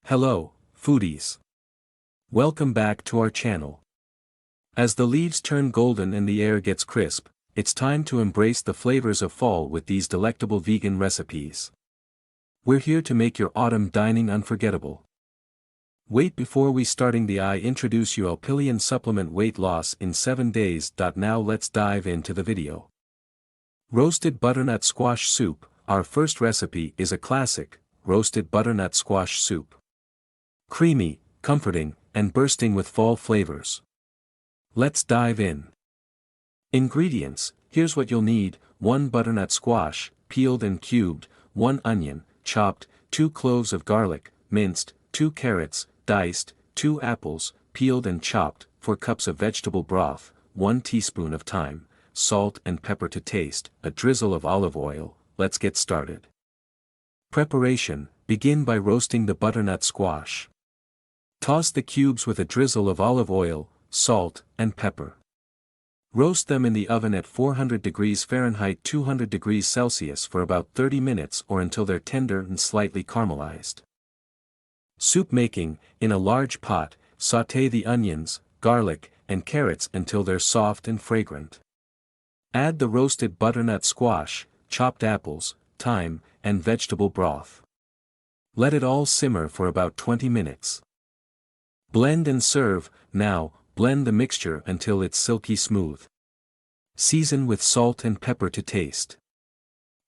Hello, foodies. Welcome back to our channel. As the leaves turn golden and the air gets crisp, it's time to embrace the flavors of fall with these delectable vegan recipes. We're here to make your autumn dining unforgettable. Wait, before we starting I introduce you Alpillion supplement weight loss in 7 days. Now let's dive into the video. Roasted butternut squash soup. Our first recipe is a classic, roasted butternut squash soup. Creamy, comforting, and bursting with fall flavors. Let's dive in. Ingredients: here's what you'll need: 1 butternut squash, peeled and cubed, 1 onion, chopped, 2 cloves of garlic, minced, 2 carrots, diced, 2 apples, peeled and chopped, 4 cups of vegetable broth, 1 teaspoon of thyme, salt and pepper to taste, a drizzle of olive oil. Let's get started. Preparation: begin by roasting the butternut squash. Toss the cubes with a drizzle of olive oil, salt, and pepper. Roast them in the oven at 400 degrees Fahrenheit 200 degrees Celsius for about 30 minutes or until they're tender and slightly caramelized. Soup making: in a large pot, sauté the onions, garlic, and carrots until they're soft and fragrant. Add the roasted butternut squash, chopped apples, thyme, and vegetable broth. Let it all simmer for about 20 minutes. Blend and serve. Now, blend the mixture until it's silky smooth. Season with salt and pepper to taste.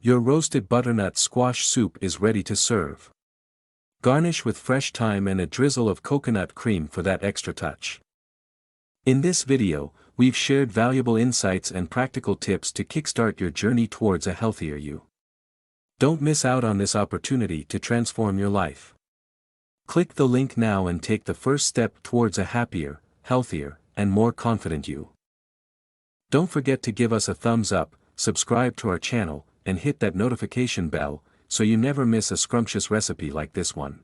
Your roasted butternut squash soup is ready to serve. Garnish with fresh thyme and a drizzle of coconut cream for that extra touch. In this video, we've shared valuable insights and practical tips to kickstart your journey towards a healthier you. Don't miss out on this opportunity to transform your life. Click the link now and take the first step towards a happier, healthier, and more confident you. Don't forget to give us a thumbs up, subscribe to our channel, and hit that notification bell, so you never miss a scrumptious recipe like this one.